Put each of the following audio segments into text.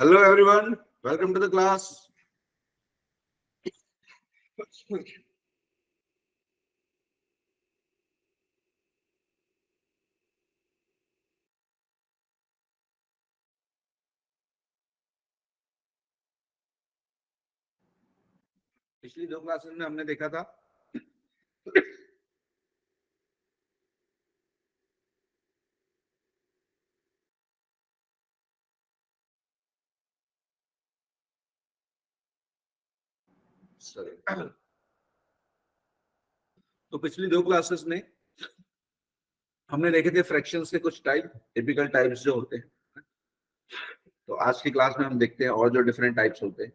Hello everyone, welcome to the class. पिछली दो classes में हमने देखा था तो पिछली दो क्लासेस में हमने देखे थे फ्रैक्शंस के कुछ टाइप, टिपिकल टाइप्स जो होते हैं। तो आज की क्लास में हम देखते हैं और जो डिफरेंट टाइप्स होते हैं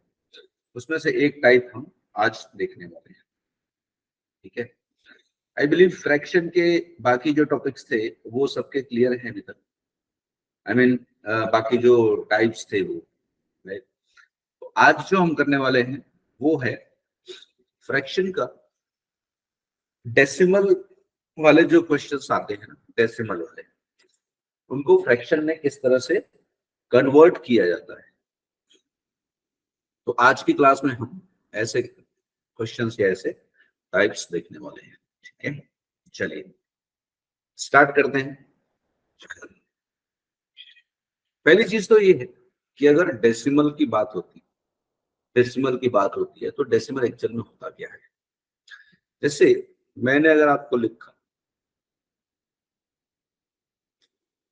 उसमें से एक टाइप हम आज देखने वाले हैं। ठीक है, आई बिलीव फ्रैक्शन के बाकी जो टॉपिक्स थे वो सबके क्लियर हैं अभी तक। आई मीन बाकी जो टाइप्स थे वो राइट। तो आज जो हम करने वाले हैं वो है फ्रैक्शन का डेसिमल वाले जो क्वेश्चंस आते हैं ना, डेसिमल वाले, उनको फ्रैक्शन में किस तरह से कन्वर्ट किया जाता है। तो आज की क्लास में हम ऐसे क्वेश्चंस या ऐसे टाइप्स देखने वाले हैं। ठीक है, चलिए स्टार्ट करते हैं। पहली चीज तो ये है कि अगर डेसिमल की बात होती है तो डेसिमल एक्चुअल में होता क्या है। जैसे मैंने अगर आपको लिखा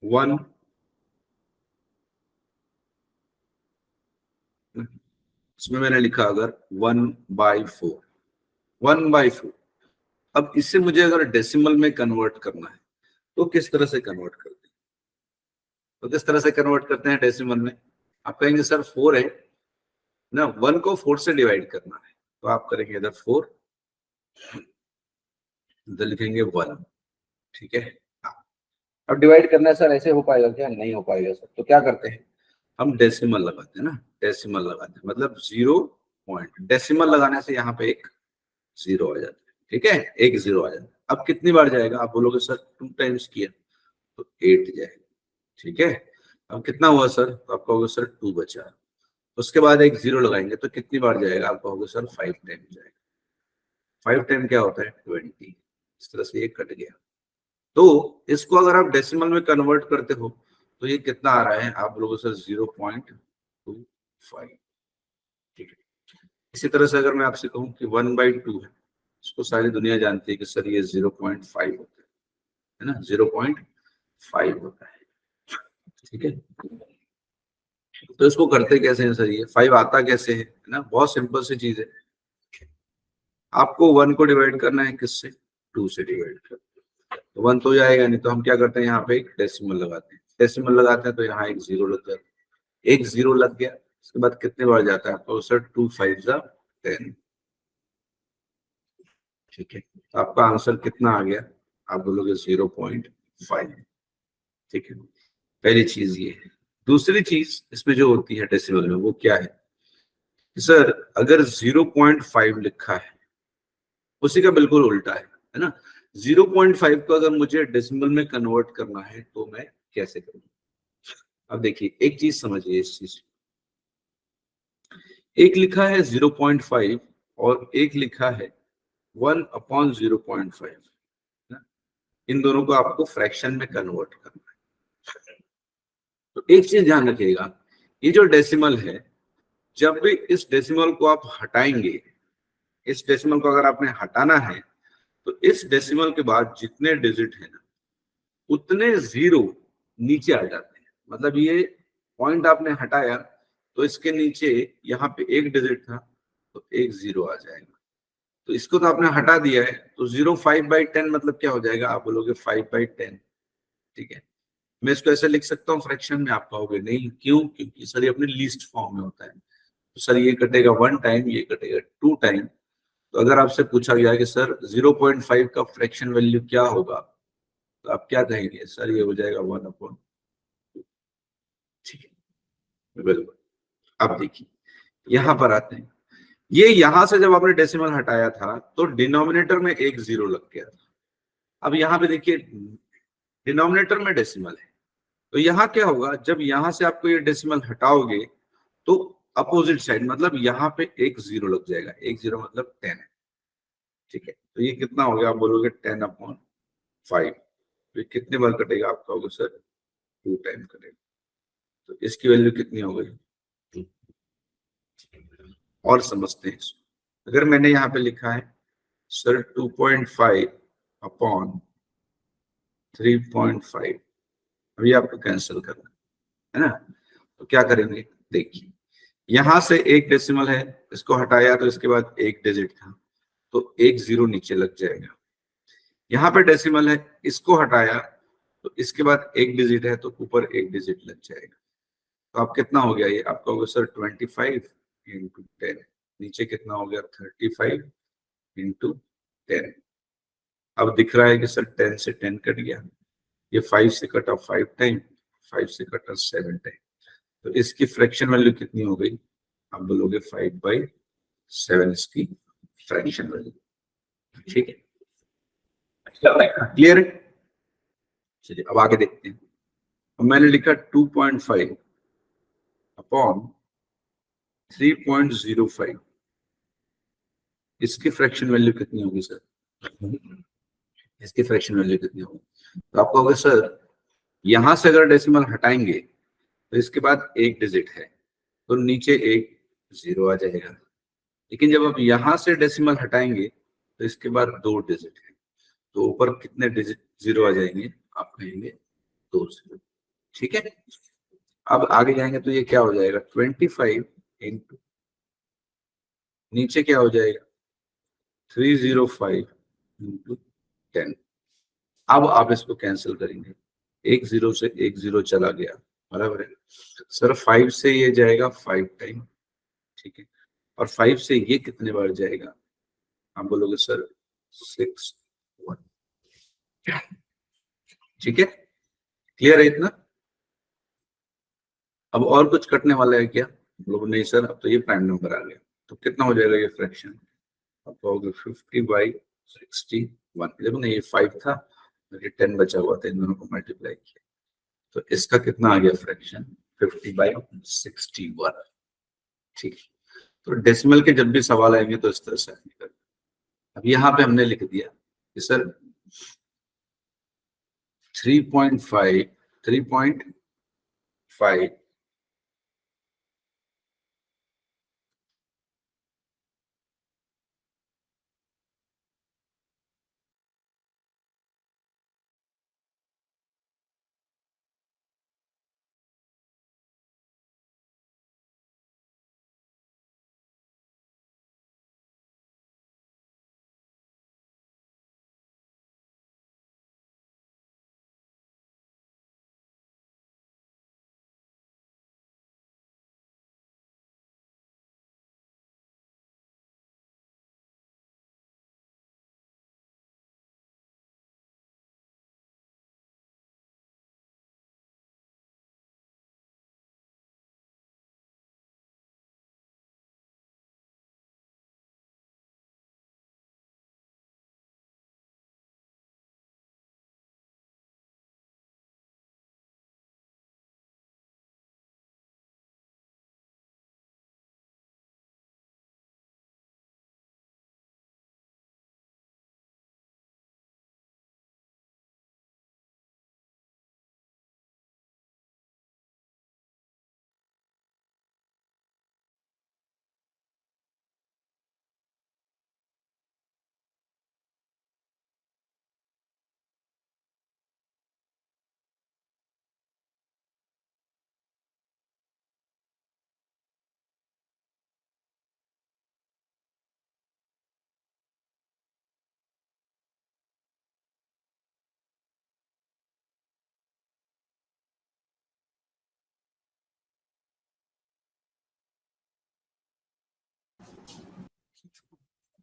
1, इसमें मैंने लिखा अगर 1/4, 1/4। अब इससे मुझे अगर डेसिमल में कन्वर्ट करना है तो किस तरह से कन्वर्ट करते हैं? तो किस तरह से कन्वर्ट करते हैं डेसिमल में? आप कहेंगे सर 4 है ना, 1 को 4 से डिवाइड करना है, तो आप करेंगे इधर 4, इधर लिखेंगे 1। ठीक है, अब डिवाइड करना है सर, ऐसे हो पाएगा क्या? नहीं हो पाएगा सर। तो क्या करते हैं, हम डेसिमल लगाते हैं ना, डेसिमल लगाते हैं मतलब 0 पॉइंट। डेसिमल लगाने से यहाँ पे एक 0 आ जाता है। ठीक है, एक 0 आ जाता है। अब कितनी बार जाएगा? आप बोलोगे सर 2 टाइम्स किया तो 8 जाएगा। ठीक है, अब कितना हुआ सर? तो आप कहोगे सर 2 बचा। उसके बाद एक 0 लगाएंगे तो कितनी बार जाएगा? आप कहोगे सर 5 टाइम जाएगा। 5 टाइम क्या होता है? 20। इस तरह से ये कट गया। तो इसको अगर आप डेसिमल में कन्वर्ट करते हो तो ये कितना आ रहा है? आप बोलोगे सर 0.25। ठीक है, इसी तरह से अगर मैं आपसे कहूं कि 1/2 है, इसको सारी दुनिया जानती है कि सर ये 0.5 होता है ना, 0.5 होता है। ठीक है, तो इसको करते कैसे हैं सर? ये 5 आता कैसे है ना? बहुत सिंपल सी चीज है। आपको 1 को डिवाइड करना है किससे? 2 से डिवाइड करना है। तो 1 तो जाएगा नहीं, तो हम क्या करते हैं, यहाँ पे एक डेसिमल लगाते हैं। डेसिमल लगाते हैं तो यहाँ एक 0 लग जाता है। एक 0 लग गया, उसके बाद कितने बार जाता है? तो सर 2 5 10। ठीक है, तो आपका आंसर कितना आ गया? आप बोलोगे 0.5। ठीक है, पहली चीज ये है। दूसरी चीज इसमें जो होती है डेसिमल में वो क्या है? सर अगर 0.5 लिखा है, उसी का बिल्कुल उल्टा है ना। 0.5 को अगर मुझे डेसिमल में कन्वर्ट करना है तो मैं कैसे करूं? अब देखिए, एक चीज समझिए इस चीज। एक लिखा है 0.5 और एक लिखा है 1/0.5। इन दोनों को आपको फ्रैक्शन में कन्वर्ट करना है। तो एक चीज ध्यान रखिएगा, ये जो डेसिमल है, जब भी इस डेसिमल को आप हटाएंगे, इस डेसिमल को अगर आपने हटाना है तो इस डेसिमल के बाद जितने डिजिट है ना, उतने 0 नीचे आ जाते हैं। मतलब ये पॉइंट आपने हटाया तो इसके नीचे यहाँ पे एक डिजिट था तो एक 0 आ जाएगा। तो इसको तो आपने हटा दिया है, तो 0.5/10 मतलब क्या हो जाएगा? आप बोलोगे 5/10। ठीक है, मैं इसको ऐसे लिख सकता हूँ फ्रैक्शन में? आप कहोगे नहीं, क्यों? क्योंकि सर ये अपने लीस्ट फॉर्म में होता है। तो सर ये कटेगा 1 टाइम, ये कटेगा 2 टाइम। तो अगर आपसे पूछा गया कि सर 0.5 का फ्रैक्शन वैल्यू क्या होगा, तो आप क्या कहेंगे? सर ये हो जाएगा 1/2। ठीक है, बिल्कुल। अब देखिए, यहां पर आते हैं। ये यहां से जब आपने डेसिमल हटाया था तो डिनोमिनेटर में एक 0 लग गया था। अब यहाँ पे देखिए, डिनोमिनेटर में डेसिमल है, तो यहाँ क्या होगा? जब यहां से आपको ये डेसिमल हटाओगे तो अपोजिट साइड मतलब यहाँ पे एक जीरो लग जाएगा, एक जीरो मतलब 10 है, ठीक है। तो ये कितना हो गया, आप बोलोगे 10/5, तो ये कितने बार कटेगा, आप कहोगे सर 2 टाइम कटेगा, तो इसकी वैल्यू कितनी हो गई 2। और समझते हैं इसको। अगर मैंने यहाँ पे लिखा है सर 2.5/3.5, अभी आपको कैंसिल करना है ना, तो क्या करेंगे, देखिए यहां से एक डेसिमल है, इसको हटाया तो इसके बाद एक डिजिट था, तो एक जीरो नीचे लग जाएगा। यहाँ पे डेसिमल है, इसको हटाया तो इसके बाद एक डिजिट है, तो ऊपर एक डिजिट लग जाएगा। तो आप कितना हो गया, ये आपका होगा सर 25/10, नीचे कितना हो गया 35/10। अब दिख रहा है कि सर 10 से 10 कट गया, ये 5 से कटा 5 टाइम, 5 से कटा 7 टाइम, तो इसकी फ्रैक्शन वैल्यू कितनी हो गई, आप बोलोगे 5/7 इसकी फ्रैक्शन वैल्यू, ठीक है, क्लियर है। चलिए अब आगे देखते हैं। अब मैंने लिखा 2.5/3.05, इसकी फ्रैक्शन वैल्यू कितनी होगी सर, इसकी फ्रैक्शन वैल्यू कितनी होगी, तो आप कहोगे सर यहां से अगर डेसिमल हटाएंगे तो इसके बाद एक डिजिट है, तो नीचे एक जीरो आ जाएगा, लेकिन जब आप यहां से डेसिमल हटाएंगे तो इसके बाद दो डिजिट है, तो ऊपर कितने डिजिट जीरो आ जाएंगे, आप कहेंगे 2 जीरो, ठीक है। अब आगे जाएंगे तो ये क्या हो जाएगा 25 इंटू, नीचे क्या हो जाएगा 305 इंटू 10। अब आप इसको कैंसिल करेंगे, एक जीरो से एक जीरो चला गया, बराबर है सर 5 से ये जाएगा 5 टाइम, ठीक है, और 5 से ये कितने बार जाएगा, आप बोलोगे सर 6 1, ठीक है, क्लियर है इतना। अब और कुछ कटने वाला है क्या, बोलोगे नहीं सर अब तो ये प्राइम नंबर आ गया, तो कितना हो जाएगा ये फ्रैक्शन, आप कहोगे 50/61, देखो ना ये 5 था, ये 10 बचा हुआ था, इन दोनों को मल्टीप्लाई किया, तो इसका कितना आ गया फ्रैक्शन 50/61, ठीक है। तो डेसिमल के जब भी सवाल आएंगे तो इस तरह से आएंगे। अब यहाँ पे हमने लिख दिया कि सर 3.5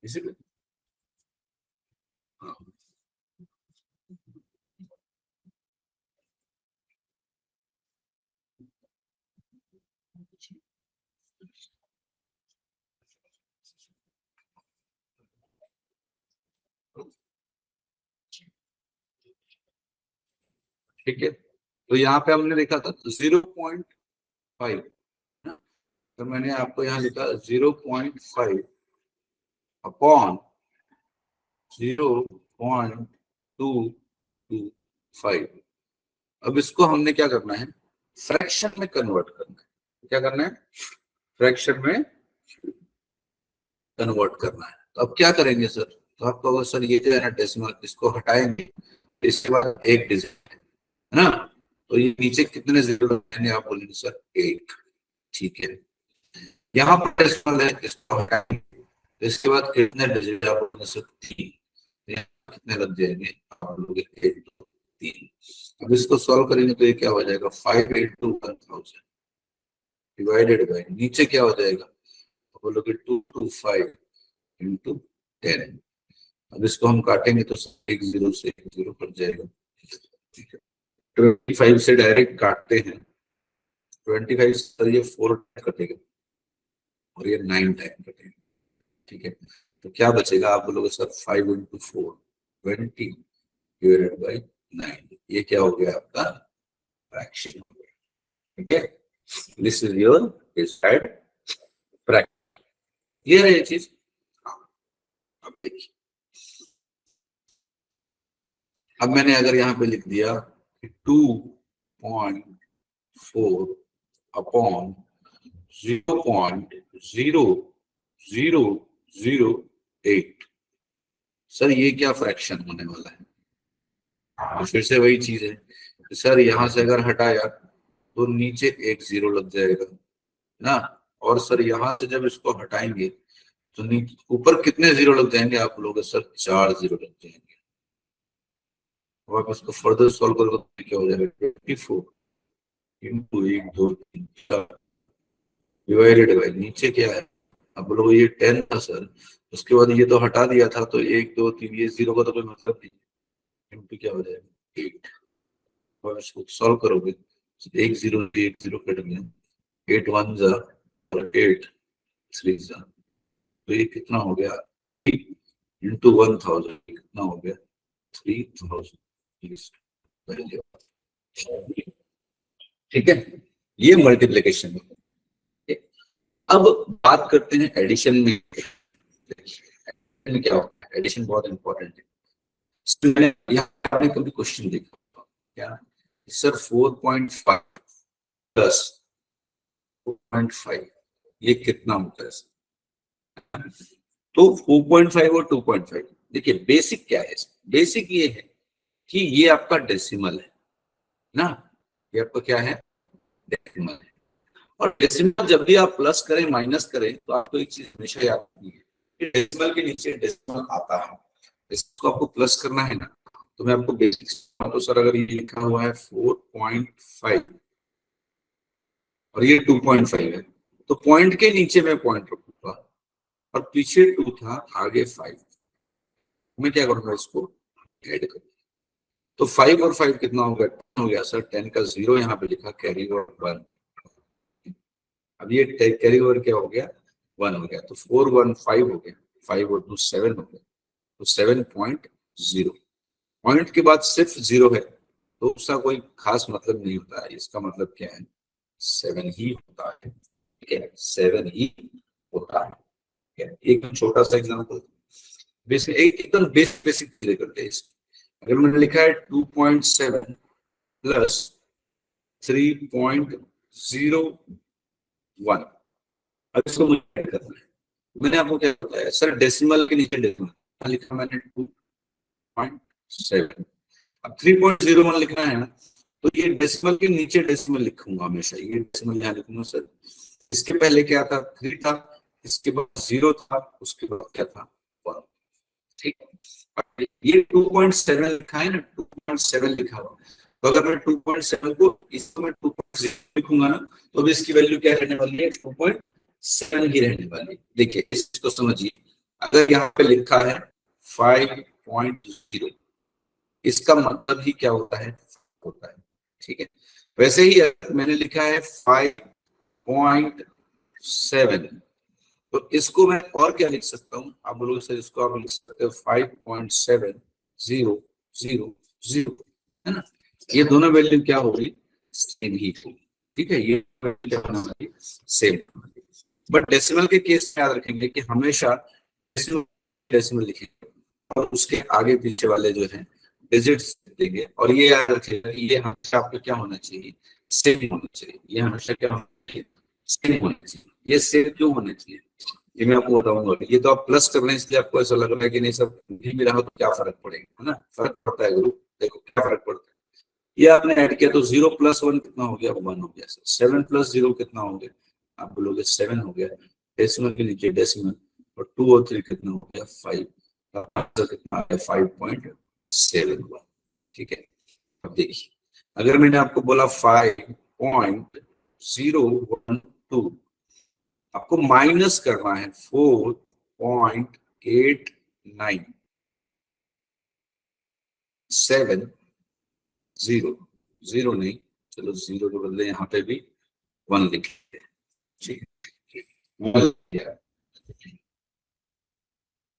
इसी, हाँ, ठीक है। तो यहाँ पे हमने देखा था 0.5, तो मैंने आपको यहाँ लिखा 0.5 अपॉन 0.225। अब इसको हमने क्या करना है, फ्रैक्शन में कन्वर्ट करना है। क्या करना है, फ्रैक्शन में कन्वर्ट करना है। तो अब क्या करेंगे सर, तो आपको अगर सर ये जो है ना डेसिमल, इसको हटाएंगे, इसके बाद एक डिजिट है ना, तो ये नीचे कितने जीरो लगाएंगे, आप बोलेंगे सर 8। ठीक है, यहाँ पर डेसिमल है, इसको हटाएंगे, इसके बाद कितने डिजिट, आप बोलेंगे सर 3। कितने लग जाएंगे, आप बोलोगे 8 3। अब इसको सॉल्व करेंगे तो ये क्या हो जाएगा, 5 into 1000 डिवाइडेड बाय, नीचे क्या हो जाएगा, आप बोलोगे 225 into 10। अब इसको हम काटेंगे तो एक जीरो से एक जीरो कट जाएगा। ठीक है, 25 से डायरेक्ट काटते हैं, 25 से ये 4 कटेगा और ये 9 टाइम कटेगा। ठीक है, तो क्या बचेगा, आप बोलोगे सर 5 into 4 20 डिवाइडेड बाय 9। ये क्या हो गया आपका फ्रैक्शन। ठीक है, this is your decide fraction. ये है ये चीज। अब देखिए, अब मैंने अगर यहाँ पे लिख दिया 2.4 अपॉन 0.0008, सर ये क्या फ्रैक्शन होने वाला है। तो फिर से वही चीज है, सर यहाँ से अगर हटाया तो नीचे एक जीरो लग जाएगा ना, और सर यहाँ से जब इसको हटाएंगे तो नीचे ऊपर कितने जीरो लग जाएंगे, आप लोग सर 4 जीरो लग जाएंगे। और आप इसको फर्दर सॉल्व करोगे तो क्या हो जाएगा, 24 इंटू 1 2 3 4 डिवाइडेड बाय, नीचे क्या है, अब बोलोगे ये 10 था सर, उसके बाद ये तो हटा दिया था, तो 1 2 3, ये जीरो का तो कोई मतलब नहीं, इंटू क्या हो जाएगा 8। और इसको सॉल्व करोगे तो एक जीरो कट गया, 8 1 जा और 8 3 जा, तो ये कितना हो गया, इंटू 1000 कितना हो गया 3000। ठीक है, ये मल्टीप्लिकेशन में। अब बात करते हैं एडिशन में। क्या होता है, एडिशन बहुत इंपॉर्टेंट है। मैंने यहाँ पे कभी क्वेश्चन देखा क्या, सर 4.5 प्लस 4.5 ये कितना होता है, तो 4.5 और 2.5, देखिए बेसिक क्या है, बेसिक ये है कि ये आपका डेसिमल है ना, ये आपका क्या है, डेसिमल है। और डेसिमल जब भी आप प्लस करें माइनस करें तो आपको एक चीज हमेशा याद रखनी है कि डेसिमल के नीचे डेसिमल आता है, इसको आपको प्लस करना है ना, तो मैं आपको बेसिक, तो सर अगर ये लिखा हुआ है 4.5 और ये 2.5 है, तो पॉइंट के नीचे मैं पॉइंट रखूंगा और पीछे 2 था, आगे 5, मैं क्या करूंगा, इसको ऐड करूंगा। तो 5 और 5 कितना होगा, 10 हो गया सर, 10 का 0 यहाँ पे लिखा, कैरी ओवर 1। अब ये कैरी ओवर क्या हो गया, 1 हो गया, तो 4 1 5 हो गया, 5 और 2 7 हो गया, तो 7.0। पॉइंट के बाद सिर्फ 0 है तो उसका कोई खास मतलब नहीं होता है, इसका मतलब क्या है, 7 ही होता है। ठीक है, 7 ही होता है। एक छोटा सा एग्जाम्पल, बेसिक एकदम बेसिक चीजें करते हैं। अगर मैंने लिखा है 2.7 प्लस 3.01, अब इसको मुझे करना है, मैंने आपको क्या बताया सर, डेसिमल के नीचे डेसिमल लिखा मैंने 2.7, अब 3.01 लिखना है ना, तो ये डेसिमल के नीचे डेसिमल लिखूंगा हमेशा, ये डेसिमल यहाँ लिखूंगा सर। इसके पहले क्या था, 3 था, इसके बाद 0 था, उसके बाद क्या था 1। ठीक है, ये 2.7 लिखा है ना, 2.7 लिखा हुआ, तो अगर मैं 2.7 को इसको मैं 2.0 लिखूंगा ना, तो अब इसकी वैल्यू क्या रहने वाली है, 2.7 ही रहने वाली है। देखिए इसको समझिए, अगर यहाँ पे लिखा है 5.0, इसका मतलब ही क्या होता है, ठीक है। वैसे ही मैंने लिखा है 5.7, तो इसको मैं और क्या लिख सकता हूँ, आप बोलोगे सर इसको आप लिख सकते हो 5.7000, है ना, ये दोनों वैल्यू क्या होगी, सेम ही होगी। ठीक है, ये क्या होना सेम। बट डेसिमल के केस में याद रखेंगे कि हमेशा डेसिमल लिखेंगे और उसके आगे पीछे वाले जो है डिजिट्स देंगे, और ये याद रखिएगा ये हमेशा आपको क्या होना चाहिए, सेम होना चाहिए। ये हमेशा क्या होना चाहिए, सेम होना चाहिए। ये सेम क्यों होना चाहिए, ये मैं आपको बताऊंगा। ये तो आप प्लस कर रहे हैं इसलिए आपको ऐसा लग रहा है कि नहीं सब नहीं मिला हो तो क्या फर्क पड़ेगा, है ना। फर्क पड़ता है गुरु, देखो क्या फर्क पड़ता है। ये आपने ऐड किया तो 0 + 1 कितना हो गया, 1 हो गया। 7 + 0 कितना हो गया, आप बोलोगे 7 हो गया। डेसिमल के नीचे डेसिमल, और 2 और 3 कितना हो गया, 5। आंसर कितना है, 5.7 हुआ। ठीक है, अब देखिए अगर मैंने आपको बोला 5.012, आपको माइनस करना है 4.897, 0 नहीं, चलो 0 के बदले यहाँ पे भी 1 लिख लेते हैं।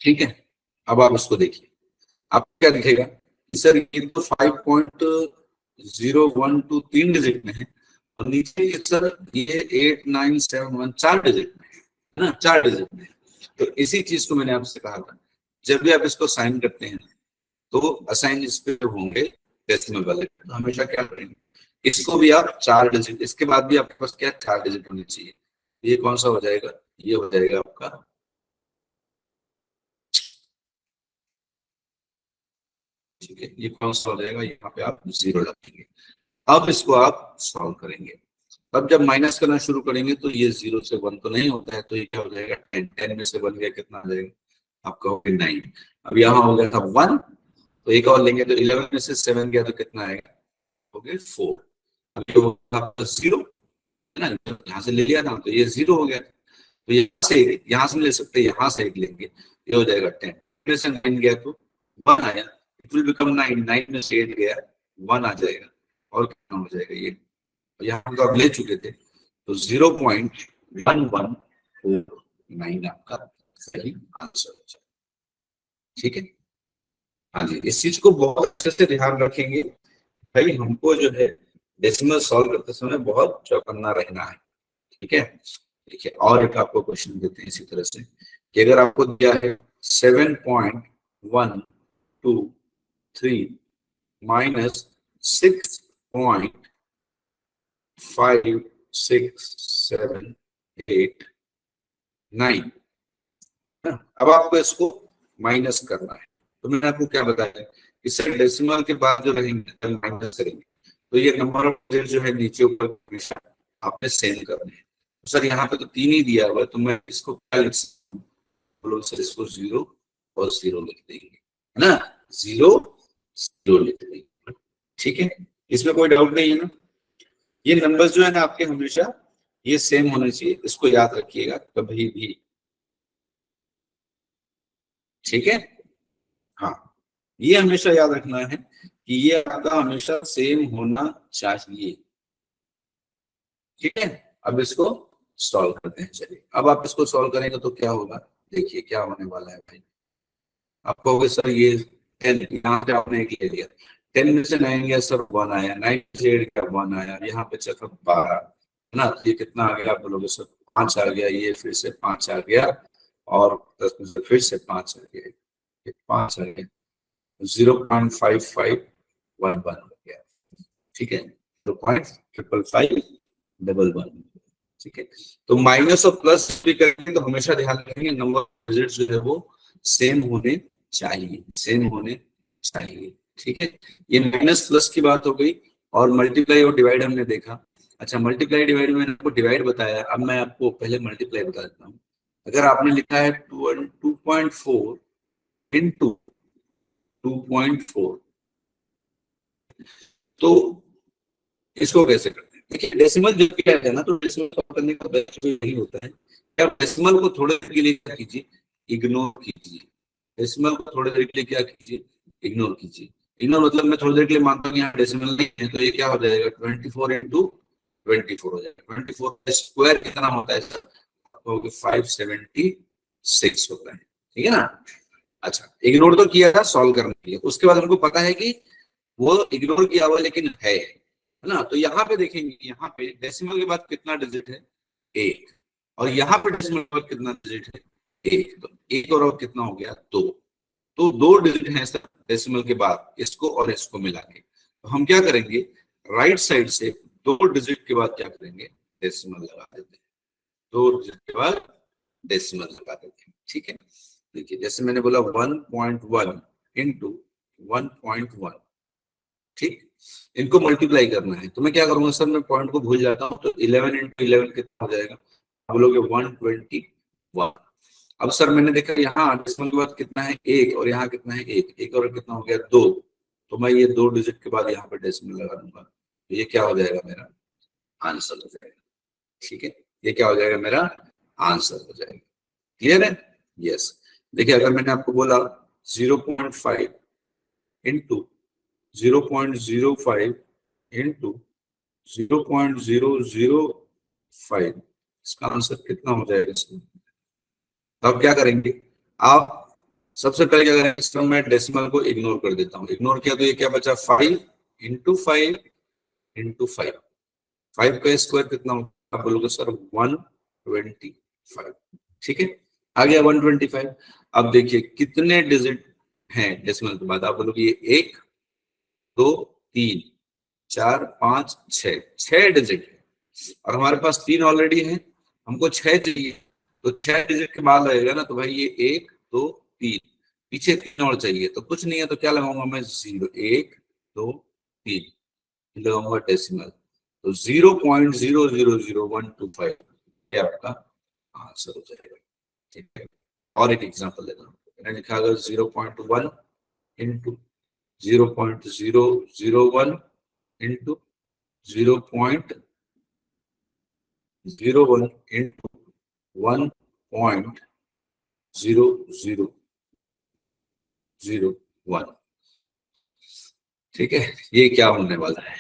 ठीक है, अब आप उसको देखिए, आप क्या दिखेगा सर, ये तो 5.012 3 डिजिट में है, और नीचे सर ये 8971 4 डिजिट में है ना, 4 डिजिट में है। तो इसी चीज को मैंने आपसे कहा था, जब भी आप इसको साइन करते हैं तो असाइन इस पे होंगे डेसिमल वाले, तो हमेशा क्या करेंगे, इसको भी आप 4 डिजिट, इसके बाद भी आपके पास क्या 4 डिजिट होनी चाहिए। ये कौन सा हो जाएगा, ये हो जाएगा आपका, ठीक है, ये कौन सा हो जाएगा, यहाँ पे आप 0 रखेंगे। अब इसको आप सॉल्व करेंगे, अब जब माइनस करना शुरू करेंगे तो ये 0 से 1 तो नहीं होता है, तो ये क्या हो जाएगा 10, 10 में से 1 गया कितना आ जाएगा आपका, हो गया 9। अब यहाँ हो गया था 1, तो एक और लेंगे तो 11 में से 7 गया तो कितना आएगा, हो गया 4। अब ये होगा 0 है ना, यहाँ से ले लिया था तो ये 0 हो गया, तो यहाँ से ले सकते हैं, यहाँ से एक लेंगे, ये हो जाएगा 10 में से 9 गया तो 1 आया, इट विल बिकम 9, 9 में से 8 गया 1 आ जाएगा, और कितना हो जाएगा ये, यहाँ तो आप ले चुके थे, तो 0.1149 आपका सही आंसर हो जाएगा। ठीक है, हाँ जी, इस चीज को बहुत अच्छे से ध्यान रखेंगे भाई, हमको जो है डेसिमल सॉल्व करते समय बहुत चौकन्ना रहना है। ठीक है, देखिए और एक आपको क्वेश्चन देते हैं इसी तरह से, कि अगर आपको दिया है 7.123 माइनस 6.5678 अब आपको इसको माइनस करना है, तो मैंने आपको क्या बताया, इससे डेसिमल के बाद जो रहेंगे माइनस करेंगे, तो ये नंबर ऑफ डिजिट जो है नीचे ऊपर हमेशा आपने सेम करने हैं। तो सर यहाँ पे तो 3 ही दिया हुआ है, तो मैं इसको क्या लिख सकता हूँ, बोलो सर इसको 0 और 0 लिख देंगे, है ना, 0 0 लिख देंगे। ठीक है, इसमें कोई डाउट नहीं है ना। ये नंबर्स जो है ना आपके हमेशा ये सेम होने चाहिए, इसको याद रखिएगा कभी भी। ठीक है, हाँ, ये हमेशा याद रखना है कि ये आपका हमेशा सेम होना चाहिए। ठीक है, अब इसको सॉल्व करते हैं। चलिए अब आप इसको सॉल्व करेंगे तो क्या होगा, देखिए क्या होने वाला है भाई, आप कहोगे सर ये 10 यहाँ पे आपने एक ले लिया, 10 में से 9 गया सर 1 आया, 9 से 8 गया 1 आया, यहाँ पे चक्कर 12 है ना, ये कितना आ गया, आप बोलोगे सर 5 आ गया, ये फिर से 5 आ गया, और 10 में से फिर से 5 आ गया, 5 आ गया, 0.5511 हो गया। ठीक है, 0.55511। ठीक है, तो माइनस और प्लस भी करेंगे तो हमेशा ध्यान रखेंगे नंबर ऑफ डिजिट्स जो है वो सेम होने चाहिए, सेम होने चाहिए। ठीक है, ये माइनस प्लस की बात हो गई, और मल्टीप्लाई और डिवाइड हमने देखा। अच्छा, मल्टीप्लाई डिवाइड में मैंने आपको डिवाइड बताया, अब मैं आपको पहले मल्टीप्लाई बता देता हूँ। अगर आपने लिखा है 2.4 इंटू 2.4, तो इसको कैसे करते हैं, देखिए डेसिमल जब भी आता है ना, तो डेसिमल सॉल्व करने का बेस्ट वे यही होता है कि आप डेसिमल को थोड़ी देर के लिए क्या कीजिए, इग्नोर कीजिए। डेसिमल को थोड़ी देर के लिए क्या कीजिए, इग्नोर कीजिए। इग्नोर मतलब मैं थोड़ी देर के लिए मानता हूँ यहाँ डेसिमल नहीं है, तो ये क्या हो जाएगा 24 इंटू 24 हो जाएगा। 24 का स्क्वायर कितना होता है सर, 576 होता है। ठीक है ना। अच्छा, इग्नोर तो किया था सॉल्व करने के लिए, उसके बाद हमको पता है कि वो इग्नोर किया हुआ लेकिन है ना। तो यहाँ पे देखेंगे, यहाँ पे डेसिमल के बाद कितना डिजिट है, 1, और यहाँ पे डेसिमल के बाद कितना डिजिट है, एक, तो एक और कितना हो गया, दो, तो दो डिजिट हैं सर डेसिमल के बाद, इसको और इसको मिला के। तो हम क्या करेंगे, राइट साइड से दो डिजिट के बाद क्या करेंगे, डेसिमल लगा देते हैं, दो डिजिट के बाद डेसिमल लगा देते हैं, ठीक है। देखिए जैसे मैंने बोला 1.1 इंटू 1.1, ठीक, इनको मल्टीप्लाई करना है, तो मैं क्या करूंगा सर, मैं पॉइंट को भूल जाता हूँ, तो 11 इंटू 11 कितना हो जाएगा, आप बोलोगे 121। अब सर मैंने देखा यहाँ डेसिमल के बाद कितना है, एक, और यहाँ कितना है, एक, एक और कितना हो गया, दो, तो मैं ये दो डिजिट के बाद यहाँ पे डेसिमल लगा दूंगा, तो ये क्या हो जाएगा, मेरा आंसर हो जाएगा, ठीक है, ये क्या हो जाएगा, मेरा आंसर हो जाएगा। क्लियर है? यस। देखिए अगर मैंने आपको बोला 0.5 इंटू 0.05 इंटू 0.005, इसका आंसर कितना हो जाएगा इसमें, तो आप क्या करेंगे, आप सबसे पहले क्या करेंगे, इसमें मैं डेसिमल को इग्नोर कर देता हूँ, इग्नोर किया तो ये क्या बचा, 5 इंटू 5 इंटू 5, 5 का स्क्वायर कितना होगा, आप बोलोगे सर 125, ठीक है, आ गया 125। अब देखिए कितने डिजिट हैं डेसिमल के बाद, आप बोलोगे ये 1 2 3 4 5 6, 6 डिजिट है, और हमारे पास 3 ऑलरेडी है, हमको 6 चाहिए, तो 6 डिजिट के बाद लगेगा ना, तो भाई ये 1 2 3, पीछे 3 और चाहिए, तो कुछ नहीं है, तो क्या लगाऊंगा मैं, 0 1 2 3 लगाऊंगा डेसिमल, तो 0.000125 ये आपका आंसर हो जाएगा, ठीक है। और एक एग्जांपल लेता हूँ, मैंने लिखा अगर 0.1 इंटू 0.001 इंटू 0.01 इंटू 1.0001, ठीक है, ये क्या होने वाला है,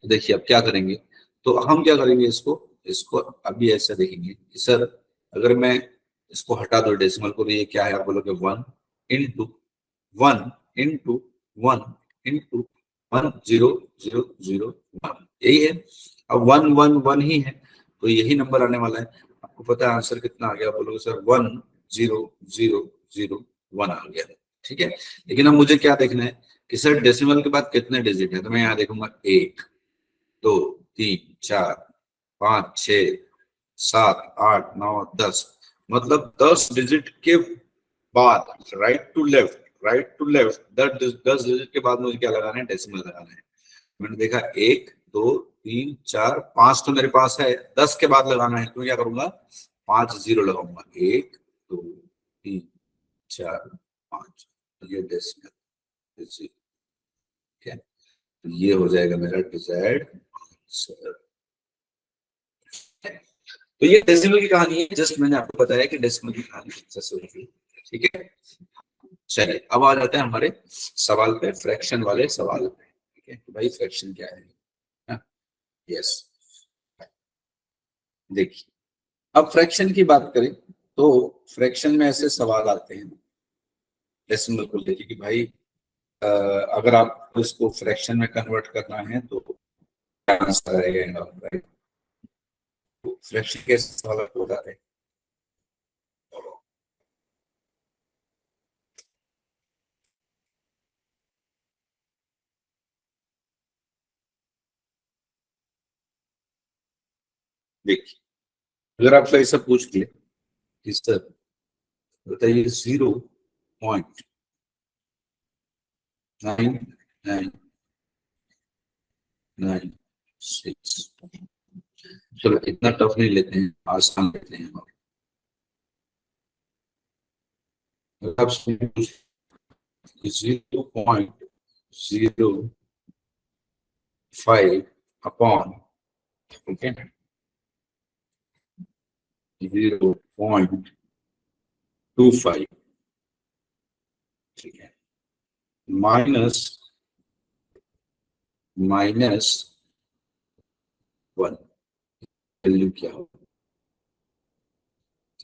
देखिए अब क्या करेंगे, तो हम क्या करेंगे, इसको इसको अभी ऐसा देखेंगे कि सर अगर मैं इसको हटा दो डेसिमल को, तो ये क्या है, आप बोलोगे 1 इंटू 1 इंटू 1 इंटू 10001, यही है। अब 1 1 1 ही है, तो यही नंबर आने वाला है, आपको पता है आंसर कितना आ गया, आप बोलोगे सर 10001 आ गया, ठीक है। लेकिन अब मुझे क्या देखना है कि सर डेसिमल के बाद कितने डिजिट है, तो मैं यहाँ देखूंगा 1 2 3 4 5 6 7 8 9 10, मतलब 10 डिजिट के बाद राइट टू लेफ्ट 10 डिजिट के बाद मुझे क्या लगाना है, डेसिमल लगाना है। मैंने देखा 1 2 3 4 5 तो मेरे पास है, 10 के बाद लगाना है, तो क्या करूंगा, 5 0 लगाऊंगा, 1 2 3 4 5, ये डेसिमल, ठीक है, तो ये हो जाएगा मेरा डिजायर्ड आंसर। तो ये डेसिमल की कहानी है, जस्ट मैंने आपको बताया कि डेसिमल की कहानी कैसे होती है, ठीक है। चलिए अब आ जाते हैं हमारे सवाल पे, फ्रैक्शन वाले सवाल पे, ठीक है, तो भाई फ्रैक्शन क्या है, यस। देखिए अब फ्रैक्शन की बात करें, तो फ्रैक्शन में ऐसे सवाल आते हैं डेसिमल को लेके कि भाई अगर आप इसको फ्रैक्शन में कन्वर्ट करना है तो क्या आंसर आएगा, फ्रैक्शन के सवाल होता है। देखिए अगर आपसे ऐसा पूछ लिया कि सर बताइए 0.9996, चलो इतना टफ नहीं लेते हैं, आसान लेते हैं। अगर आपसे पूछ 0.05 अपॉन, ओके, 0.25, ठीक है, माइनस 1, वैल्यू क्या हो,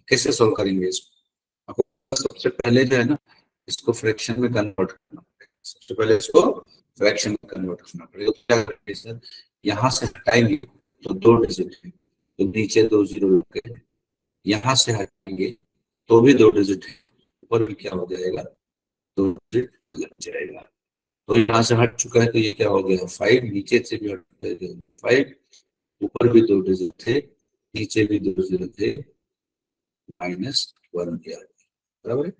कैसे सोल्व करेंगे इसको, आपको सबसे पहले जो है ना इसको फ्रैक्शन में कन्वर्ट करना पड़ेगा, सबसे पहले इसको फ्रैक्शन में कन्वर्ट करना पड़ेगा, तो क्या करेंगे सर, यहाँ से हटाएंगे तो 2 डिजिट है, तो नीचे 2 0 रखेंगे, यहाँ से हटेंगे तो भी 2 डिजिट है, ऊपर भी क्या हो जाएगा, 2 डिजिट लग जाएगा। तो यहाँ से हट चुका है तो ये क्या हो गया, 5, नीचे से भी हट गया 5, ऊपर भी 2 डिजिट थे, नीचे भी 2 डिजिट थे, -1 गया, बराबर है।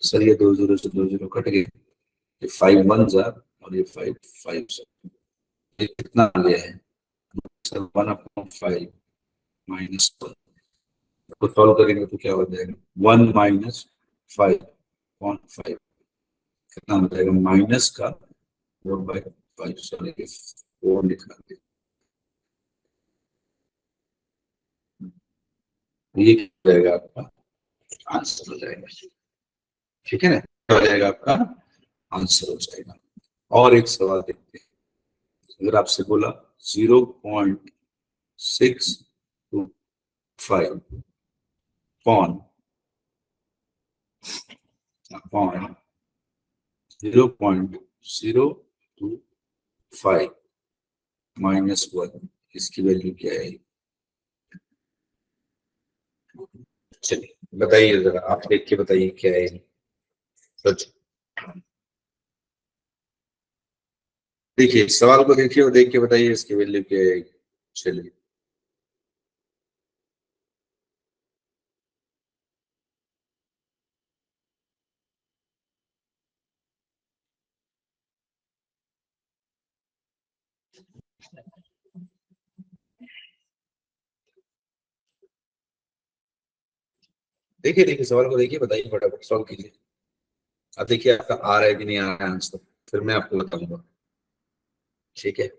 सर ये 2 जीरो से 2 जीरो कट गए, ये 5 वन जा और ये 5 5 से, ये कितना आ गया है सर, 1/5 -1 को सॉल्व करेंगे तो क्या हो जाएगा, 1 - 5/5 कितना हो जाएगा, माइनस का 4/5, सॉरी 4 लिखा गया, ये क्या हो जाएगा आपका आंसर हो जाएगा, ठीक है ना, क्या हो जाएगा आपका आंसर हो जाएगा। और एक सवाल देखते हैं, अगर आपसे बोला 0.625 पॉन अपॉन 0.025 -1, इसकी वैल्यू क्या है, चलिए बताइए जरा, आप देख के बताइए क्या है सच। देखिए सवाल को देखिए और देख के बताइए इसकी वैल्यू क्या है। चलिए देखिए, देखिए सवाल को देखिए, बताइए फटाफट सॉल्व कीजिए। अब देखिए आपका आ रहा है कि नहीं आ रहा है आंसर, फिर मैं आपको बताऊंगा, ठीक है।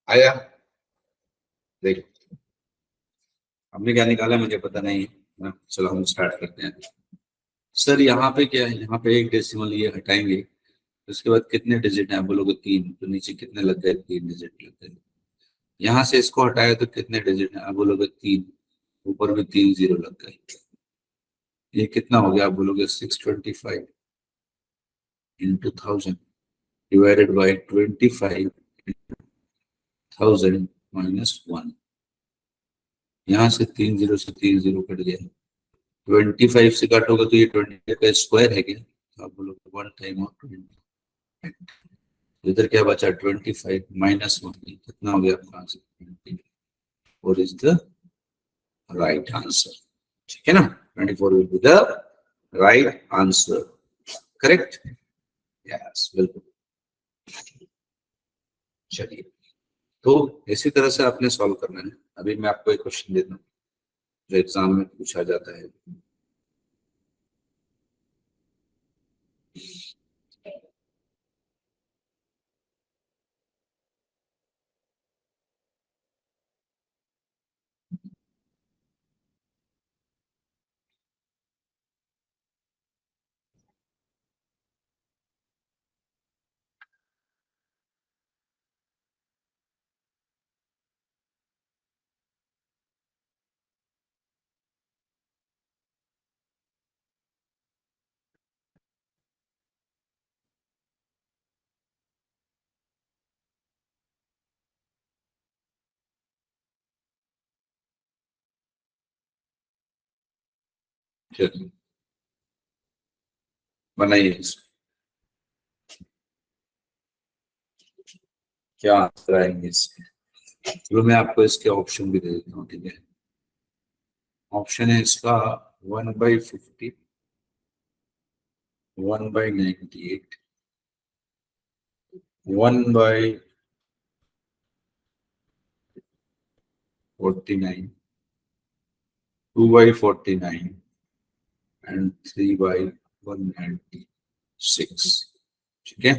आया, देखो हमने क्या निकाला मुझे पता नहीं है ना? चलो हम स्टार्ट करते हैं। सर यहाँ पे क्या है, यहाँ पे एक डेसिमल ये हटाएंगे, उसके बाद कितने डिजिट हैं, आप बोलोगे 3, तो नीचे कितने लग गए, 3 डिजिट लग गए। यहाँ से इसको हटाया तो कितने डिजिट हैं, आप बोलोगे 3, ऊपर में 3 जीरो लग गए, ये कितना हो गया, आप बोलोगे 625 × 1000 डिवाइडेड बाई 25,000 -1, यहाँ से 3 जीरो से 3 जीरो कट गया, 25 से काटोगे तो ये 20 का स्क्वायर है क्या, तो आप बोलोगे 1 टाइम ऑफ 20, इधर क्या बचा 25 -1, कितना हो गया आपका आंसर 20, और इज द राइट आंसर, ठीक है ना, 24 will be the right answer, correct, yes बिल्कुल। चलिए, तो इसी तरह से आपने सॉल्व करना है। अभी मैं आपको एक क्वेश्चन देता हूँ जो एग्जाम में पूछा जाता है। चलिए बनाइए इसको। क्या आंसर आएंगे इसके? चलो मैं आपको इसके ऑप्शन भी दे देता हूँ, ठीक है। ऑप्शन है इसका 1/50, 1/98, 1/49, 2/49 एंड 3/196। ठीक है,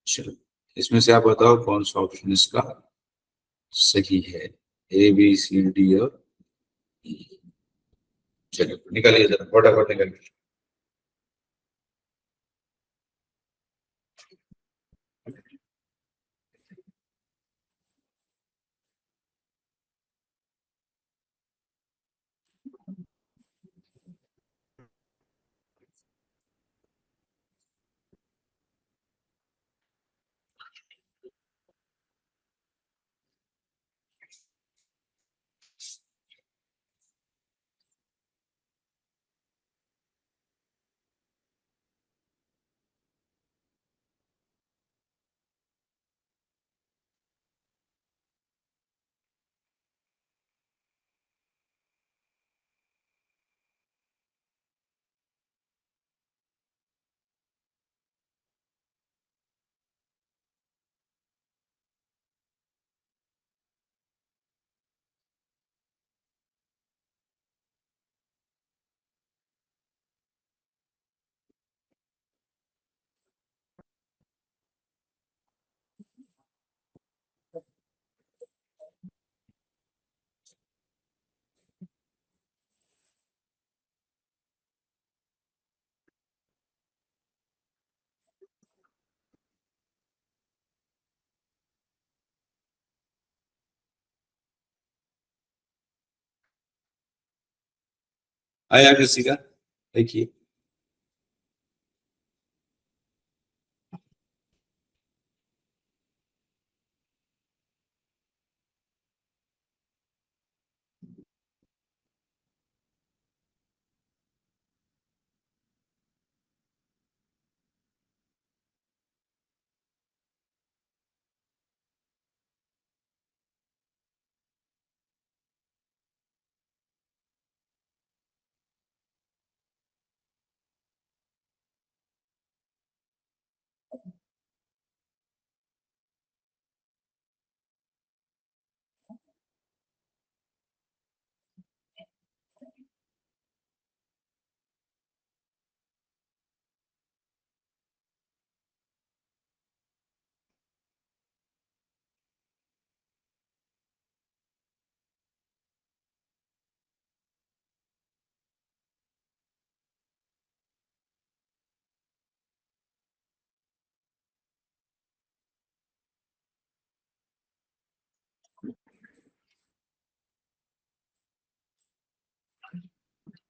चलो इसमें से आप बताओ कौन सा ऑप्शन इसका सही है, ए बी सी डी और ई। चलो निकालिए जरा, फटाफट निकालिए। आया किसी का? देखिए,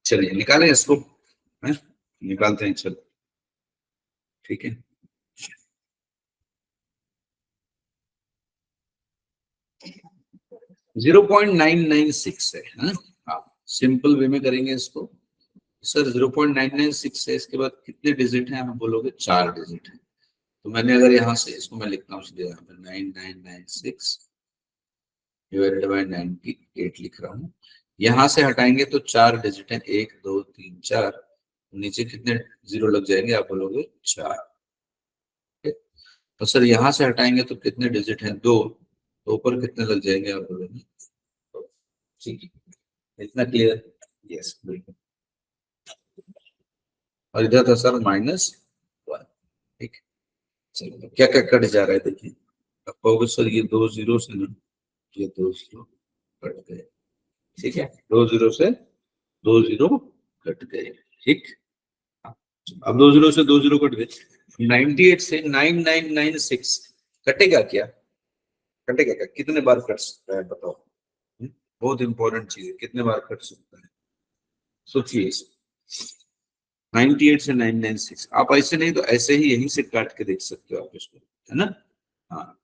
चलिए निकालें इसको, है? निकालते हैं, चलो ठीक है। 0.996 है, हाँ। सिंपल वे में करेंगे इसको। सर 0.996 है, इसके बाद कितने डिजिट हैं? आप बोलोगे 4 डिजिट है। तो मैंने अगर यहाँ से इसको मैं लिखता हूँ सीधे, यहाँ पर 9996 डिवाइडेड बाय 98 लिख रहा हूँ। यहाँ से हटाएंगे तो 4 डिजिट है, 1 2 3 4। नीचे कितने जीरो लग जाएंगे? आप बोलोगे 4। तो सर यहाँ से हटाएंगे तो कितने डिजिट हैं? 2। तो ऊपर कितने लग जाएंगे? आप बोलोगे। ठीक है, इतना क्लियर? यस बिल्कुल। और इधर था सर -1। ठीक है, चलिए क्या क्या कट जा रहा है देखिए। अब कहोगे सर ये 2 जीरो से ना, ये 2 जीरो कट गए। ठीक है, 2 जीरो से 2 जीरो कट गए। ठीक, अब 2 जीरो से 2 जीरो कट गए। 98 से 9996 कटेगा क्या? कटेगा क्या? कितने बार कट सकता है बताओ? बहुत इंपॉर्टेंट चीज है, कितने बार कट सकता है? सोचिए। 98 से 996 आप ऐसे नहीं तो ऐसे ही यहीं से काट के देख सकते हो आप इसको, है ना? हाँ,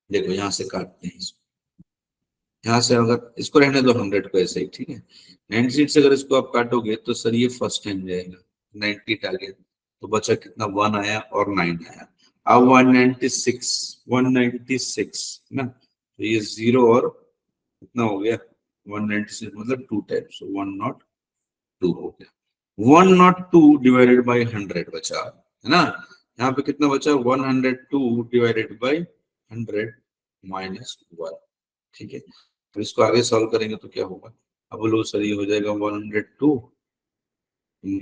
देखो यहां से काटते हैं इसको। यहाँ से अगर इसको रहने दो 100 को ऐसे ही, ठीक है। 96 से अगर इसको आप काटोगे तो सर ये फर्स्ट टाइम जाएगा, 90 टारगेट, तो बचा कितना, 1 आया और 9 आया। अब 196 ना, तो ये 0 और कितना हो गया, 196 मतलब 2 टाइम्स, 102 हो गया। 102 डिवाइडेड बाई 100 बचा, है ना। यहाँ पे कितना बचा, 102 डिवाइडेड बाई 100 माइनस 1, ठीक है। तो इसको आगे सॉल्व करेंगे तो क्या होगा, अब लो सर ये हो जाएगा 102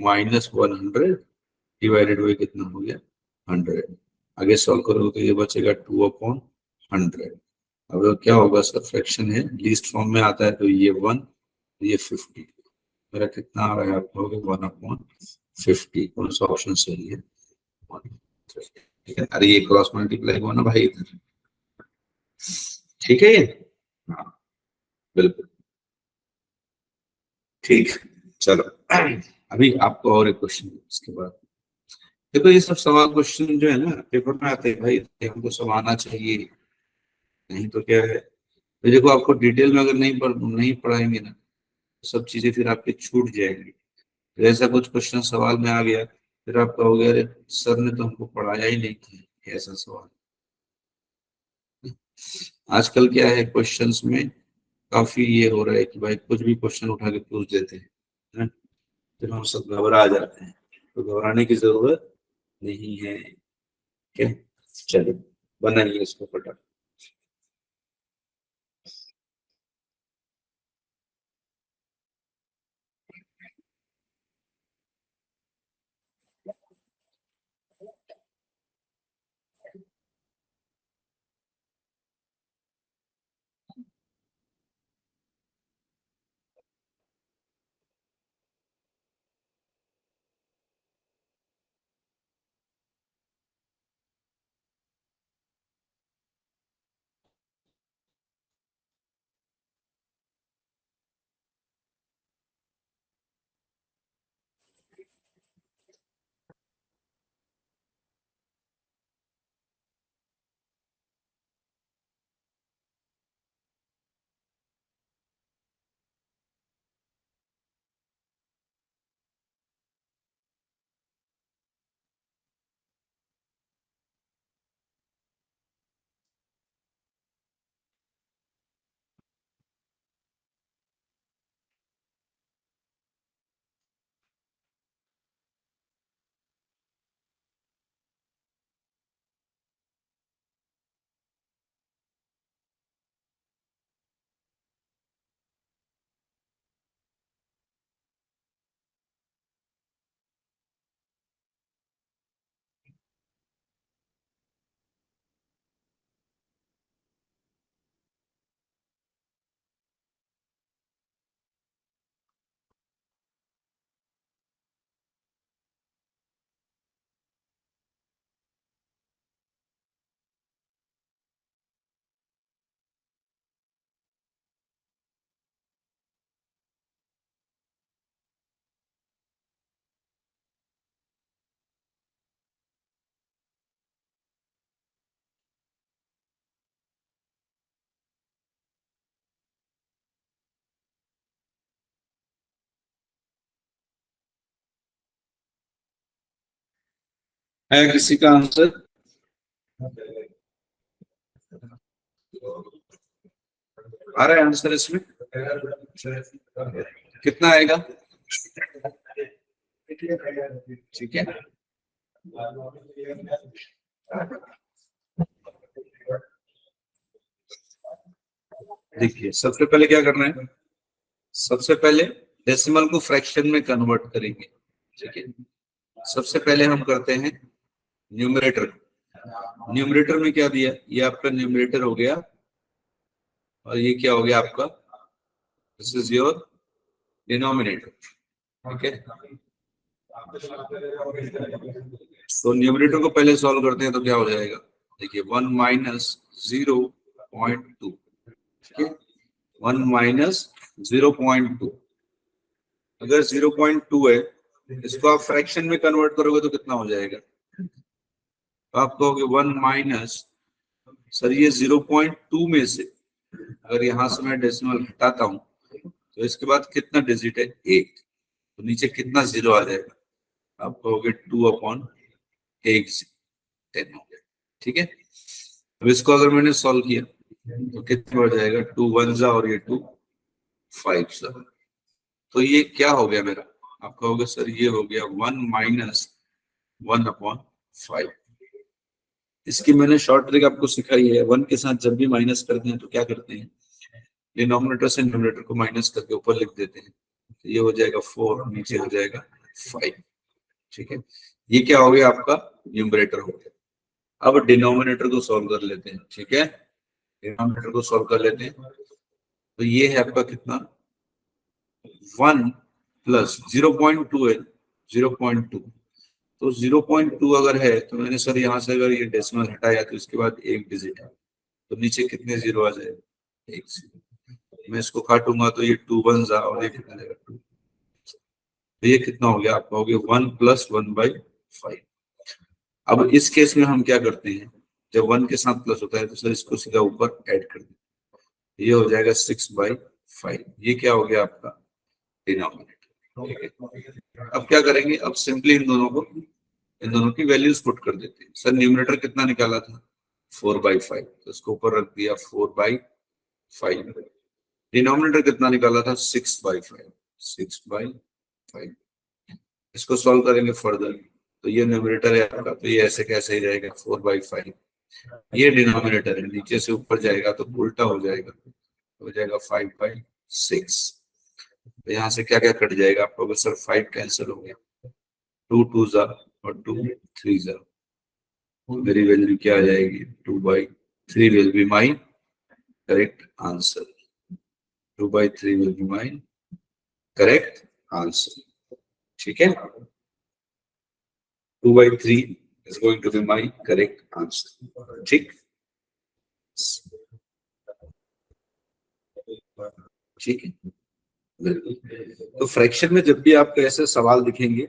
माइनस 100 डिवाइडेड बाई कितना हो गया, 100। आगे सॉल्व करोगे तो ये बचेगा 2/100। अब क्या होगा सर, फ्रैक्शन है, लीस्ट फॉर्म में आता है, तो ये 1, ये 50, मेरा कितना आ रहा है आपको, 1/50, कौन सा ऑप्शन सही है, 150, ठीक है। अरे ये क्रॉस मल्टीप्लाई हुआ ना भाई इधर, ठीक है ये, हाँ बिल्कुल ठीक। चलो अभी आपको और एक क्वेश्चन इसके बाद, देखो ये सब सवाल क्वेश्चन जो है ना पेपर में आते हैं भाई, हमको सब आना चाहिए, नहीं तो क्या है, तो देखो आपको डिटेल में अगर नहीं पढ़ाएंगे ना, तो सब चीजें फिर आपके छूट जाएंगी। फिर ऐसा कुछ क्वेश्चन सवाल में आ गया, फिर आप कहोगे अरे सर ने तो हमको पढ़ाया ही नहीं था, ऐसा सवाल। आजकल क्या है, क्वेश्चंस में काफी ये हो रहा है कि भाई कुछ भी क्वेश्चन उठा के पूछ देते हैं, है? फिर हम सब घबरा जाते हैं, तो घबराने की जरूरत नहीं है, क्या। चलो बनाइए इसको फटाफट। है किसी का आंसर, आ रहा है आंसर इसमें, कितना आएगा, ठीक है। देखिए सबसे पहले क्या करना है, सबसे पहले डेसिमल को फ्रैक्शन में कन्वर्ट करेंगे, ठीक है। सबसे पहले हम करते हैं न्यूमरेटर, न्यूमरेटर में क्या दिया, ये आपका न्यूमरेटर हो गया, और ये क्या हो गया आपका, दिस इज योर डिनोमिनेटर, ठीक है। तो न्यूमरेटर को पहले सॉल्व करते हैं तो क्या हो जाएगा, देखिए 1 - 0.2, ठीक है, 1 - 0.2, अगर 0.2 है, इसको आप फ्रैक्शन में कन्वर्ट करोगे तो कितना हो जाएगा, तो आप कहोगे 1 माइनस, सर ये 0.2 में से अगर यहाँ से मैं डेसिमल हटाता हूँ तो इसके बाद कितना डिजिट है, 1, तो नीचे कितना जीरो आ जाएगा, आप कहोगे 2/1 10 हो गया। ठीक है, अब इसको अगर मैंने सॉल्व किया तो कितना हो जाएगा, 2 1 जा और ये 2 5 जा, तो ये क्या हो गया मेरा, आप कहोगे सर ये हो गया 1 - 1/5। इसकी मैंने शॉर्ट ट्रिक आपको सिखाई है। 1 के साथ जब भी माइनस करते हैं तो क्या करते हैं, डिनोमिनेटर से न्यूमरेटर को माइनस करके ऊपर लिख देते हैं, तो ये हो जाएगा 4, नीचे हो जाएगा 5। ठीक है, ये क्या हो गया, आपका न्यूमरेटर हो गया। अब डिनोमिनेटर को सॉल्व कर लेते हैं। ठीक है, डिनोमिनेटर को सॉल्व कर लेते हैं, तो ये है आपका कितना, 1 प्लस 0.2 है, 0.2, तो 0.2 अगर है तो मैंने सर यहाँ से अगर ये डेसिमल हटाया तो इसके बाद एक डिजिट है, तो नीचे कितने जीरो आ जाएगा, 1 जीरो। मैं इसको काटूंगा तो ये 2 1 जा और ये कितना जाएगा 2, तो ये कितना हो गया, आप कहोगे 1 + 1/5। अब इस केस में हम क्या करते हैं, जब 1 के साथ प्लस होता है तो सर इसको सीधा ऊपर ऐड कर देते, ये हो जाएगा 6/5। ये क्या हो गया आपका डिनोमिनेटर। अब क्या करेंगे, अब सिंपली इन दोनों की वैल्यूज पुट कर देते हैं। सर न्यूमरेटर कितना निकाला था, 4/5, तो इसको ऊपर रख दिया 4/5। डिनोमिनेटर कितना निकाला था, 6/5, 6/5। इसको सॉल्व करेंगे फर्दर, तो ये न्यूमरेटर है आपका, तो ये ऐसे कैसे ही रहेगा 4/5। ये डिनोमिनेटर है, नीचे से ऊपर जाएगा तो उल्टा हो जाएगा, हो जाएगा 5/6। तो यहाँ से क्या क्या कट जाएगा आपको, सर 5 कैंसिल हो गया, 2 2 जा और 2 3 जा, मेरी वैल्यू क्या आ जाएगी, 2/3 will be my correct answer. 2/3 will be my correct answer. ठीक है, 2/3 is going to be my correct answer। ठीक, ठीक है, तो फ्रैक्शन में जब भी आपको ऐसे सवाल दिखेंगे,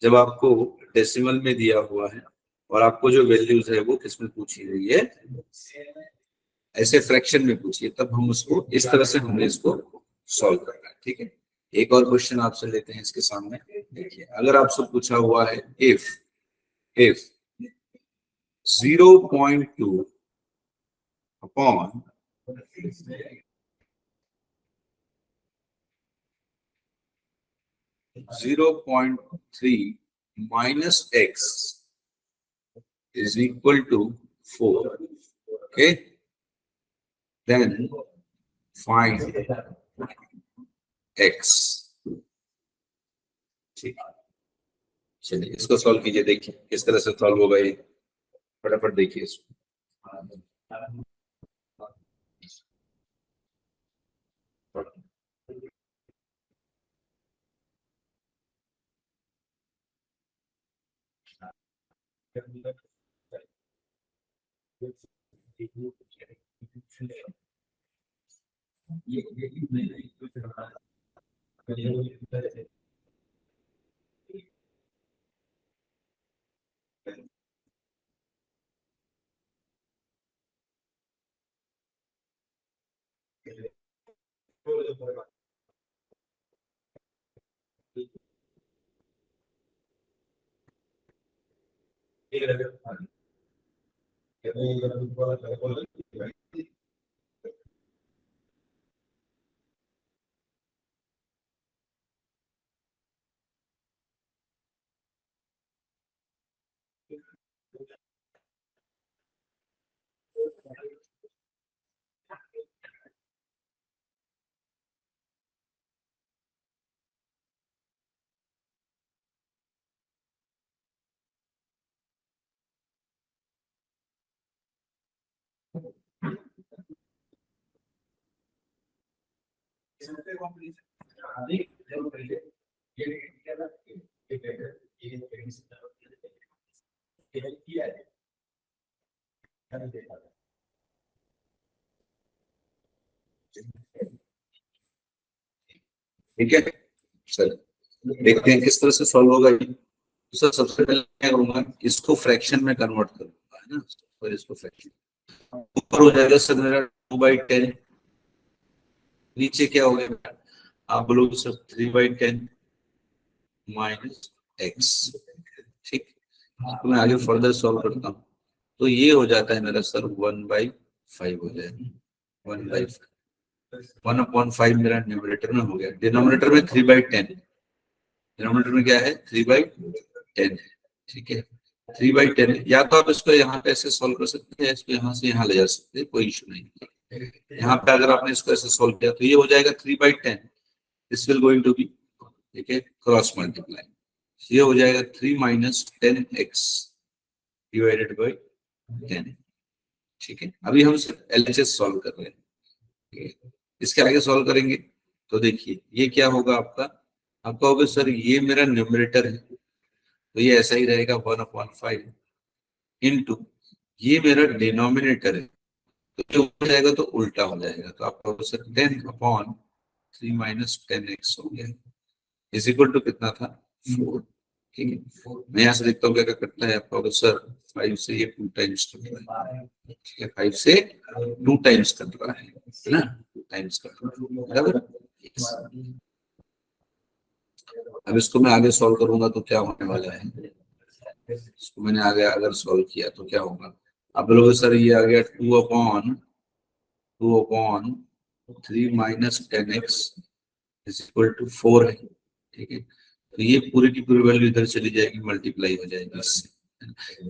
जब आपको डेसिमल में दिया हुआ है और आपको जो वैल्यूज है वो किसमें पूछी गई है, ऐसे फ्रैक्शन में पूछिए, तब हम उसको इस तरह से हमने इसको सॉल्व करना है। ठीक है, एक और क्वेश्चन आपसे लेते हैं इसके सामने। देखिए, अगर आपसे पूछा हुआ है if 0.2 upon 0.3 minus x is equal to 4. Okay, then find x। ठीक, चलिए इसको सॉल्व कीजिए, देखिए किस तरह से सॉल्व होगा ये, फटाफट देखिए इसको। ठीक है, चल देखते हैं किस तरह से सॉल्व होगा ये। तो सर सबसे पहले क्या करूंगा, इसको फ्रैक्शन में कन्वर्ट करूंगा, है ना, और इसको फ्रैक्शन ऊपर हो जाएगा सर मेरा 2/10, नीचे क्या हो गया, आप बोलोगे सर 3/10 माइनस एक्स। ठीक, तो मैं आगे फर्दर सॉल्व करता हूँ, तो ये हो जाता है मेरा सर 1/5 हो जाएगा। 1/5 1/5 मेरा न्यूमरेटर में हो गया, डिनोमिनेटर में 3/10, डिनोमिनेटर में क्या है 3/10 है। ठीक है, 3/10, या तो आप इसको यहाँ पे ऐसे सॉल्व कर सकते हैं, इसको यहाँ से यहाँ ले जा सकते हैं, कोई इशू नहीं है। यहाँ पे अगर आपने इसको ऐसे सॉल्व किया तो ये हो जाएगा 3/10, this will going to be, ठीक है, क्रॉस मल्टीप्लाई, ये हो जाएगा 3 माइनस 10x डिवाइडेड बाई 10। ठीक है, अभी हम सिर्फ LHS सॉल्व कर रहे हैं, इसके आगे सॉल्व करेंगे तो देखिए ये क्या होगा आपका, आपका होगा सर ये मेरा न्यूमरेटर है तो ये ऐसा ही रहेगा 1/5 इंटू ये मेरा डिनोमिनेटर है, तो जो हो जाएगा तो उल्टा हो जाएगा, तो आपका होगा सर 10/3 माइनस 10x हो गया, इज इक्वल टू कितना था 4। ठीक है, मैं यहाँ से देखता हूँ क्या क्या करता है, आपका होगा सर 5 से ये 2 टाइम्स कर रहा है। ठीक है, 5 से 2 टाइम्स कर रहा है ना, 2 टाइम्स कर रहा है बराबर। अब इसको मैं आगे सॉल्व करूंगा तो क्या होने वाला है, इसको मैंने आगे अगर सॉल्व किया तो क्या होगा, आप बोलोगे सर ये आ गया 2/3 minus 10x is equal to 4 है। ठीक है, तो ये पूरी की पूरी वैल्यू इधर चली जाएगी, मल्टीप्लाई हो जाएगी इससे,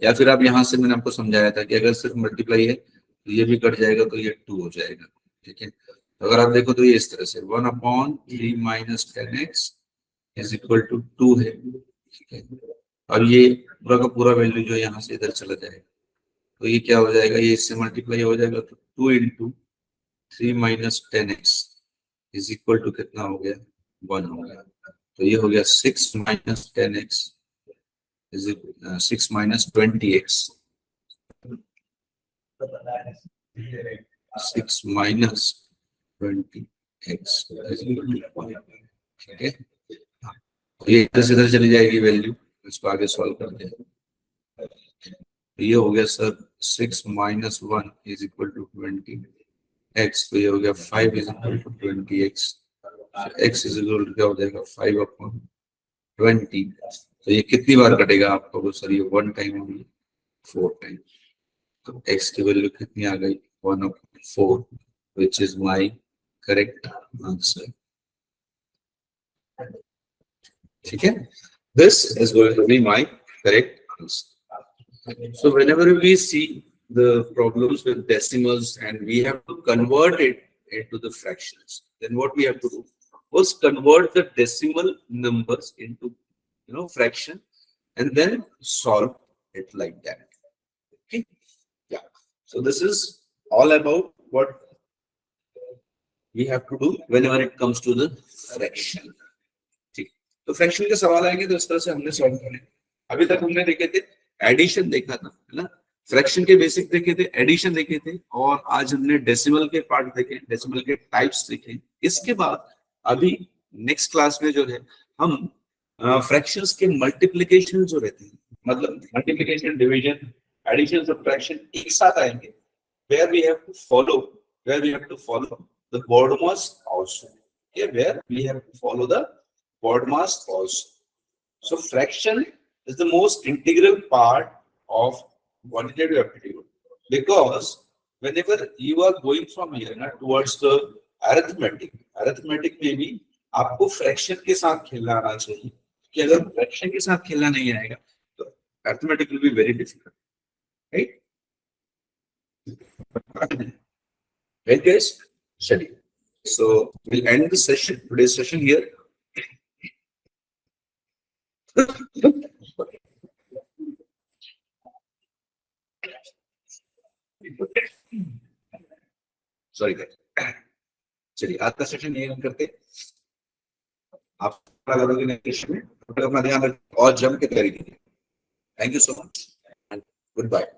या फिर आप यहाँ से मैंने आपको समझाया था कि अगर सिर्फ मल्टीप्लाई है तो ये भी कट जाएगा तो ये 2 हो जाएगा। ठीक है, तो अगर आप देखो तो ये इस तरह से 1/3 minus 10x is equal to 2 है। ठीक है, अब ये पूरा का पूरा वैल्यू जो यहाँ से इधर चला जाएगा तो ये क्या हो जाएगा, ये इससे मल्टीप्लाई हो जाएगा तो 2 into 3 minus 10x is equal to कितना हो गया 1 हो गया, तो ये हो गया 6 minus 10x is 6 minus 20x, 6 minus 20x is equal to 1। ठीक है, ये इधर से इधर चली जाएगी वैल्यू, इसको आगे सॉल्व करते हैं, तो ये हो गया sir 6 minus 1 is equal to 20x, तो ये हो गया 5 is equal to 20x, x is equal to क्या हो जाएगा 5/20, तो ये कितनी बार कटेगा आपको, तो सर ये 1 टाइम होगी 4 टाइम, तो x की वैल्यू कितनी आ गई 1/4, which is my correct answer। ठीक है, this is going to be my correct answer। So whenever we see the problems with decimals and we have to convert it into the fractions, then what we have to do was convert the decimal numbers into fraction and then solve it like that। Okay, yeah, so this is all about what we have to do whenever it comes to the fraction। ठीक, तो fraction के सवाल आएंगे तो इस तरह से हमने सॉल्व करने, अभी तक हमने देखे थे एडिशन देखा था है ना, फ्रैक्शन के बेसिक देखे थे, एडिशन देखे थे, और आज हमने डेसिमल के पार्ट देखे, डेसिमल के टाइप्स देखे। इसके बाद अभी नेक्स्ट क्लास में जो है हम फ्रैक्शंस के मल्टीप्लिकेशन जो रहते हैं, मतलब मल्टीप्लिकेशन, डिवीजन, एडिशन, सब्ट्रैक्शन एक साथ आएंगे, where we have to follow the BODMAS also, okay, where we have to follow the BODMAS also। So fraction is the most integral part of quantitative aptitude, because whenever you are going from here towards the arithmetic में भी आपको fraction के साथ खेलना आना चाहिए, कि अगर फ्रैक्शन के साथ खेलना नहीं आएगा तो arithmetic will be very difficult, right? Right guys, study। So we'll end the session, today's session here। Sorry guys, चलिए आज का सेशन ये हम करते, आप में अपना ध्यान रखें और जम के तैयारी कीजिए। Thank you so much and good bye.